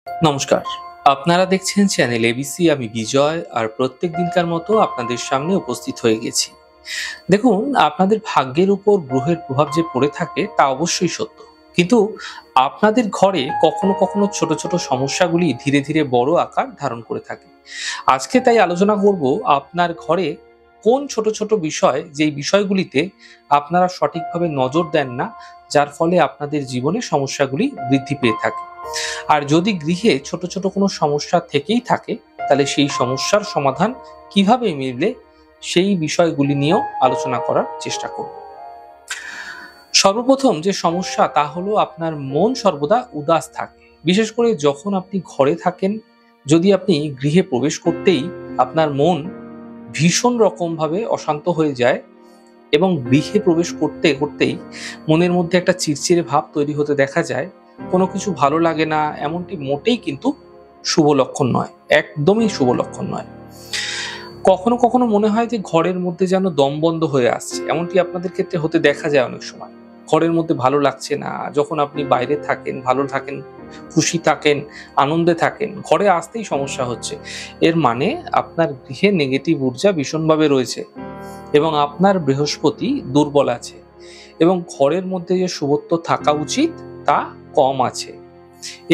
নমস্কার। আপনারা দেখছেন চ্যানেল এবিসি। আমি বিজয় আর প্রত্যেক দিনকার মতো আপনাদের সামনে উপস্থিত হয়ে গেছি। দেখুন, আপনাদের ভাগ্যের উপর গ্রহের প্রভাব যে পড়ে থাকে তা অবশ্যই সত্য। কিন্তু আপনাদের ঘরে কখনো কখনো ছোট ছোট সমস্যাগুলি ধীরে ধীরে বড় আকার ধারণ করে থাকে। আজকে তাই আলোচনা করব আপনার ঘরে কোন ছোট ছোট বিষয়, যেই বিষয়গুলিতে আপনারা সঠিকভাবে নজর দেন না, যার ফলে আপনাদের জীবনে সমস্যাগুলি বৃদ্ধি পেয়ে থাকে। আর যদি গৃহে ছোট ছোট কোনো সমস্যা থেকেই থাকে, তাহলে সেই সমস্যার সমাধান কিভাবে মিলবে, সেই বিষয়গুলি নিয়েও আলোচনা করার চেষ্টা করব। সর্বপ্রথম যে সমস্যা তা হলো আপনার মন সর্বদা উদাস থাকে। বিশেষ করে যখন আপনি ঘরে থাকেন, যদি আপনি গৃহে প্রবেশ করতেই আপনার মন ভীষণ রকমভাবে অশান্ত হয়ে যায় এবং গৃহে প্রবেশ করতে করতেই মনের মধ্যে একটা চিড়চিড়ে ভাব তৈরি হতে দেখা যায়, কোনো কিছু ভালো লাগে না, এমনটি মোটেই কিন্তু শুভ লক্ষণ নয়, একদমই শুভ লক্ষণ নয়। কখনো কখনো মনে হয় যে ঘরের মধ্যে যেন দম বন্ধ হয়ে আসছে, এমনটি আপনাদের ক্ষেত্রে হতে দেখা যায় অনেক সময়। ঘরের মধ্যে ভালো লাগছে না, যখন আপনি বাইরে থাকেন ভালো থাকেন, খুশি থাকেন, আনন্দে থাকেন, ঘরে আসতেই সমস্যা হচ্ছে। এর মানে আপনার গৃহে নেগেটিভ ঊর্জা ভীষণভাবে রয়েছে এবং আপনার বৃহস্পতি দুর্বল আছে এবং ঘরের মধ্যে যে শুভত্ব থাকা উচিত তা কম আছে।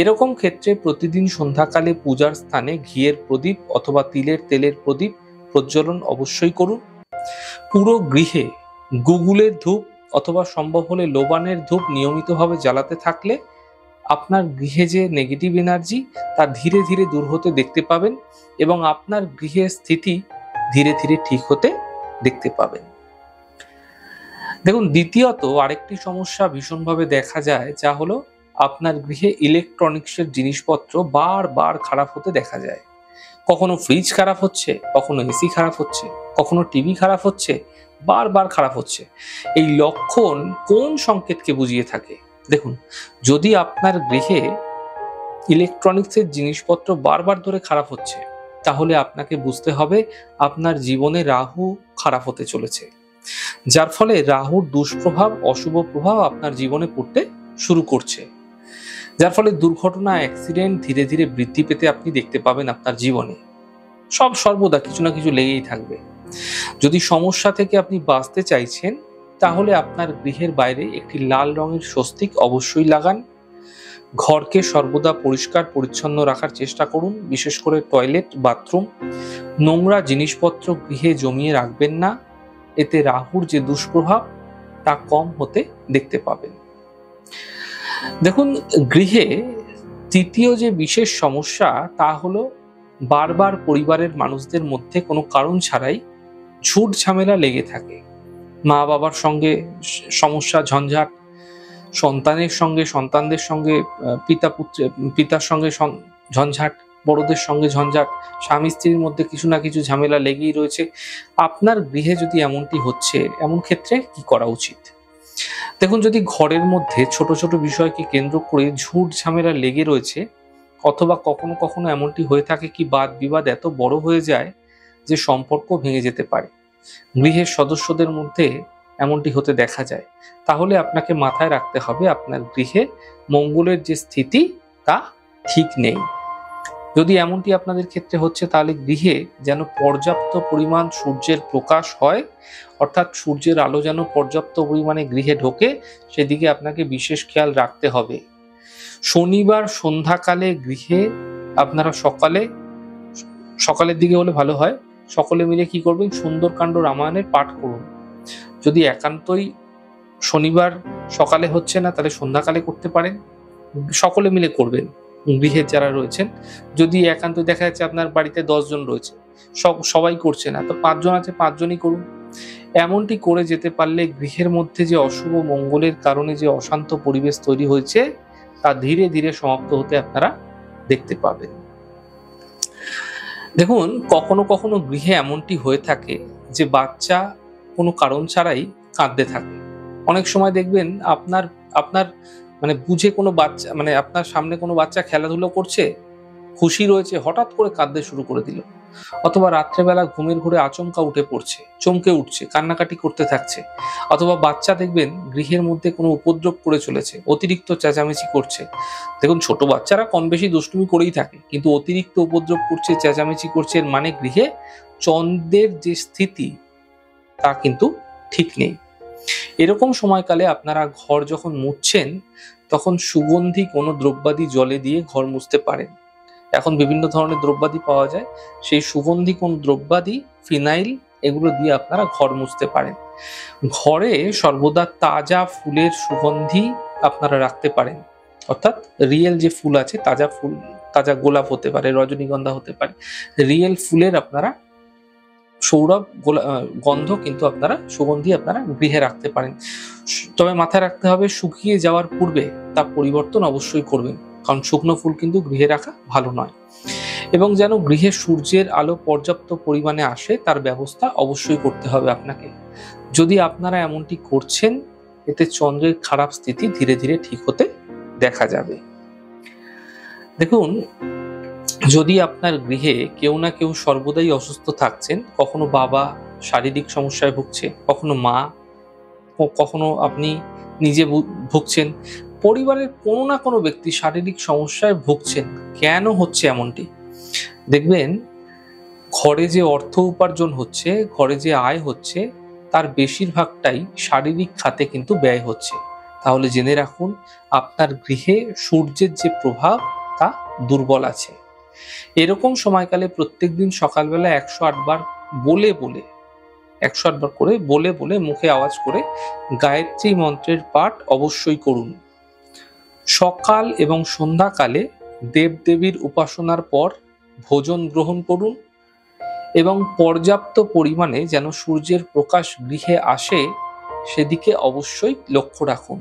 এরকম ক্ষেত্রে প্রতিদিন সন্ধ্যাকালে পূজার স্থানে ঘিয়ের প্রদীপ অথবা তিলের তেলের প্রদীপ প্রজ্বলন অবশ্যই করুন। পুরো গৃহে গুগুলের ধূপ অথবা সম্ভব হলে লোবানের ধূপ নিয়মিতভাবে জ্বালাতে থাকলে আপনার গৃহে যে নেগেটিভ এনার্জি তা ধীরে ধীরে দূর হতে দেখতে পাবেন এবং আপনার গৃহের স্থিতি ধীরে ধীরে ঠিক হতে দেখতে পাবেন। দেখুন, দ্বিতীয়ত আরেকটি সমস্যা ভীষণভাবে দেখা যায়, যা হলো আপনার গৃহে ইলেকট্রনিক্সের জিনিসপত্র বারবার খারাপ হতে দেখা যায়। কখনো ফ্রিজ খারাপ হচ্ছে, কখনো এসি খারাপ হচ্ছে, কখনো টিভি খারাপ হচ্ছে, বারবার খারাপ হচ্ছে। এই লক্ষণ কোন সংকেতকে বুঝিয়ে থাকে? দেখুন, যদি আপনার গৃহে ইলেকট্রনিক্সের জিনিসপত্র বারবার ধরে খারাপ হচ্ছে, তাহলে আপনাকে বুঝতে হবে আপনার জীবনে রাহু খারাপ হতে চলেছে, যার ফলে রাহুর দুষ্প্রভাব, অশুভ প্রভাব আপনার জীবনে পড়তে শুরু করছে, যার ফলে দুর্ঘটনা, অ্যাক্সিডেন্ট ধীরে ধীরে বৃদ্ধি পেতে আপনি দেখতে পাবেন আপনার জীবনে। সর্বদা কিছু না কিছু লেগেই থাকবে। যদি সমস্যা থেকে আপনি বাঁচতে চাইছেন, তাহলে আপনার গৃহের বাইরে একটি লাল রঙের স্বস্তিক অবশ্যই লাগান। ঘরকে সর্বদা পরিষ্কার পরিচ্ছন্ন রাখার চেষ্টা করুন, বিশেষ করে টয়লেট, বাথরুম। নোংরা জিনিসপত্র গৃহে জমিয়ে রাখবেন না, এতে রাহুর যে দুষ্প্রভাব তা কম হতে দেখতে পাবেন। দেখুন, গৃহে তৃতীয় যে বিশেষ সমস্যা তা হলো বারবার পরিবারের মানুষদের মধ্যে কোনো কারণ ছাড়াই ঝুট ঝামেলা লেগে থাকে। মা বাবার সঙ্গে সমস্যা, ঝঞ্ঝাট, সন্তানের সঙ্গে, সন্তানদের সঙ্গে, পিতার সঙ্গে ঝঞ্ঝাট, বড়দের সঙ্গে ঝঞ্ঝাট, স্বামী স্ত্রীর মধ্যে কিছু না কিছু ঝামেলা লেগেই রয়েছে। আপনার গৃহে যদি এমনটি হচ্ছে, এমন ক্ষেত্রে কি করা উচিত? দেখুন, যদি ঘরের মধ্যে ছোট ছোট বিষয়কে কেন্দ্র করে ঝুট ঝামেলা লেগে রয়েছে, অথবা কখনো কখনো এমনটি হয়ে থাকে কি বাদ বিবাদ এত বড় হয়ে যায় যে সম্পর্ক ভেঙে যেতে পারে, গৃহের সদস্যদের মধ্যে এমনটি হতে দেখা যায়, তাহলে আপনাকে মাথায় রাখতে হবে আপনার গৃহে মঙ্গলের যে স্থিতি তা ঠিক নেই। যদি এমনটি আপনাদের ক্ষেত্রে হচ্ছে, তাহলে গৃহে যেন পর্যাপ্ত পরিমাণ সূর্যের প্রকাশ হয়, অর্থাৎ সূর্যের আলো যেন পর্যাপ্ত পরিমাণে গৃহে ঢোকে, সেদিকে আপনাকে বিশেষ খেয়াল রাখতে হবে। শনিবার সন্ধ্যাকালে গৃহে আপনারা সকালের দিকে হলে ভালো হয়, সকলে মিলে কি করবেন, সুন্দরকাণ্ড রামায়ণের পাঠ করুন। যদি একান্তই শনিবার সকালে হচ্ছে না, তাহলে সন্ধ্যাকালে করতে পারেন, সকলে মিলে করবেন গৃহের যারা রয়েছেন। যদি একান্ত দেখা যাচ্ছে আপনার বাড়িতে 10 জন রয়েছে, সবাই করছে না, তো 5 জন আছে, 5 জনই করুন। এমনটি করে যেতে পারলে গৃহের মধ্যে যে অশুভ মঙ্গলের কারণে যে অশান্ত পরিবেশ তৈরি হয়েছে তা ধীরে ধীরে সমাপ্ত হতে আপনারা দেখতে পাবেন। দেখুন, কখনো কখনো গৃহে এমনটি হয়ে থাকে যে বাচ্চা কোনো কারণ ছাড়াই কাঁদতে থাকে। অনেক সময় দেখবেন আপনার আপনার মানে বুঝে কোনো বাচ্চা, মানে আপনার সামনে কোনো বাচ্চা খেলাধুলো করছে, খুশি রয়েছে, হঠাৎ করে কাঁদতে শুরু করে দিল, অথবা রাত্রেবেলা ঘুমের ঘোরে আচমকা উঠে পড়ছে, চমকে উঠছে, কান্নাকাটি করতে থাকছে, অথবা বাচ্চা দেখবেন গৃহের মধ্যে কোনো উপদ্রব করে চলেছে, অতিরিক্ত চেঁচামেচি করছে। দেখুন, ছোট বাচ্চারা কম বেশি দুষ্টুমি করেই থাকে, কিন্তু অতিরিক্ত উপদ্রব করছে, চেঁচামেচি করছে, এর মানে গৃহে চন্দ্রের যে স্থিতি তা কিন্তু ঠিক নেই। এরকম সময়কালে আপনারা ঘর যখন মুছছেন, তখন সুগন্ধি কোনো দ্রব্যাদি জলে দিয়ে ঘর মুছতে পারেন। এখন বিভিন্ন ধরনের দ্রব্যাদি পাওয়া যায়, সেই সুগন্ধি কোন দ্রব্যাদি, ফিনাইল, এগুলো দিয়ে আপনারা ঘর মুছতে পারেন। ঘরে সর্বদা তাজা ফুলের সুগন্ধি আপনারা রাখতে পারেন, অর্থাৎ রিয়েল যে ফুল আছে, তাজা ফুল, তাজা গোলাপ হতে পারে, রজনীগন্ধা হতে পারে, রিয়েল ফুলের আপনারা সৌরভ গন্ধ কিন্তু আপনারা সুগন্ধি আপনারা গৃহে রাখতে পারেন। তবে মাথায় রাখতে হবে, শুকিয়ে যাওয়ার পূর্বে তা পরিবর্তন অবশ্যই করবেন, কারণ শুকনো ফুল কিন্তু গৃহে রাখা ভালো নয়। এবং যেন গৃহে সূর্যের আলো পর্যাপ্ত পরিমাণে আসে তার ব্যবস্থা অবশ্যই করতে হবে আপনাকে। যদি আপনারা এমনটি করছেন, এতে চন্দ্রের খারাপ স্থিতি ধীরে ধীরে ঠিক হতে দেখা যাবে। দেখুন, যদি আপনার গৃহে কেউ না কেউ সর্বদাই অসুস্থ থাকছেন, কখনো বাবা শারীরিক সমস্যায় ভুগছে, কখনো মা, কখনো আপনি নিজে ভুগছেন, পরিবারের কোনো না কোনো ব্যক্তি শারীরিক সমস্যায় ভুগছেন, কেন হচ্ছে এমনটি? দেখবেন, ঘরে যে অর্থ উপার্জন হচ্ছে, ঘরে যে আয় হচ্ছে, তার বেশিরভাগটাই শারীরিক খাতে কিন্তু ব্যয় হচ্ছে। তাহলে জেনে রাখুন, আপনার গৃহে সূর্যের যে প্রভাব তা দুর্বল আছে। এরকম সময়কালে প্রত্যেকদিন সকালবেলা 108 বার বলে বলে 108 বার করে বলে বলে মুখে আওয়াজ করে গায়ত্রী মন্ত্রের পাঠ অবশ্যই করুন। সকাল এবং সন্ধ্যাকালে দেবদেবীর উপাসনার পর ভোজন গ্রহণ করুন এবং পর্যাপ্ত পরিমাণে যেন সূর্যের প্রকাশ গৃহে আসে সেদিকে অবশ্যই লক্ষ্য রাখুন।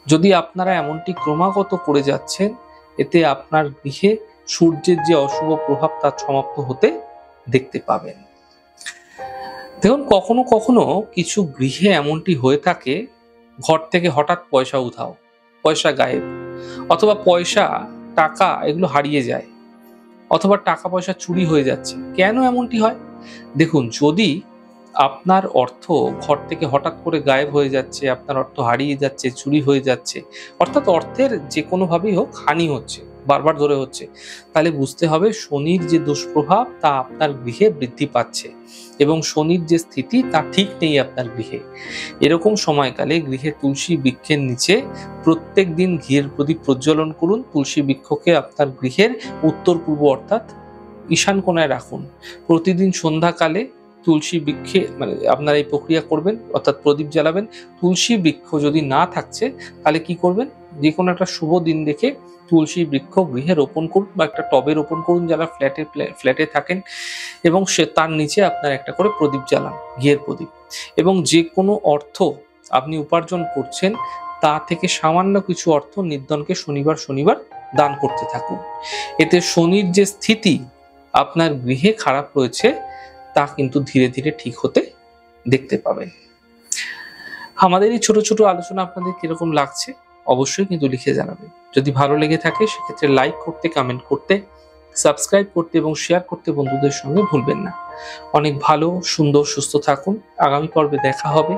যদি আপনারা এমনটি ক্রমাগত করে যাচ্ছেন, এতে আপনার গৃহে সূর্যের যে অশুভ প্রভাব তা সমাপ্ত হতে দেখতে পাবেন। দেখুন, কখনো কখনো কিছু গৃহে এমনটি হয়ে থাকে, ঘর থেকে হঠাৎ পয়সা উধাও, পয়সা গায়েব, অথবা পয়সা, টাকা এগুলো হারিয়ে যায়, অথবা টাকা পয়সা চুরি হয়ে যাচ্ছে। কেন এমনটি হয়? দেখুন, যদি আপনার অর্থ ঘর থেকে হঠাৎ করে গায়েব হয়ে যাচ্ছে, আপনার অর্থ হারিয়ে যাচ্ছে, চুরি হয়ে যাচ্ছে, অর্থাৎ অর্থের যে কোনোভাবেই হোক হানি হচ্ছে, বারবার ধরে হচ্ছে, তাহলে বুঝতে হবে শনির যে দুষ্প্রভাব তা আপনার গৃহে বৃদ্ধি পাচ্ছে এবং শনির যে স্থিতি তা ঠিক নেই আপনার গৃহে। এরকম সময়কালে গৃহে তুলসী বৃক্ষের নিচে প্রত্যেক দিন ঘিয়ের প্রদীপ প্রজ্বলন করুন। তুলসী বৃক্ষকে আপনার গৃহের উত্তর পূর্ব অর্থাৎ ঈশান কোণায় রাখুন। প্রতিদিন সন্ধ্যাকালে তুলসী বৃক্ষে আপনারা এই প্রক্রিয়া করবেন, অর্থাৎ প্রদীপ জ্বালাবেন। তুলসী বৃক্ষ যদি না থাকছে, তাহলে কি করবেন? যে কোনো একটা শুভ দিন দেখে তুলসী বৃক্ষ গৃহে রোপণ করুন বা একটা টবে রোপণ করুন, যারা ফ্ল্যাটে থাকেন, এবং তার নিচে আপনার একটা করে প্রদীপ জ্বালান, ঘিয়ের প্রদীপ। এবং যে কোনো অর্থ আপনি উপার্জন করছেন, তা থেকে সামান্য কিছু অর্থ নির্ধনকে শনিবার শনিবার দান করতে থাকুন। এতে শনির যে স্থিতি আপনার গৃহে খারাপ রয়েছে তা কিন্তু ধীরে ধীরে ঠিক হতে দেখতে পাবেন। আমাদের এই ছোট ছোট আলোচনা আপনাদের কিরকম লাগছে অবশ্যই কিন্তু লিখে জানাবেন। যদি ভালো লেগে থাকে সেক্ষেত্রে লাইক করতে, কমেন্ট করতে, সাবস্ক্রাইব করতে এবং শেয়ার করতে বন্ধুদের সঙ্গে ভুলবেন না। অনেক ভালো, সুন্দর, সুস্থ থাকুন। আগামী পর্বে দেখা হবে।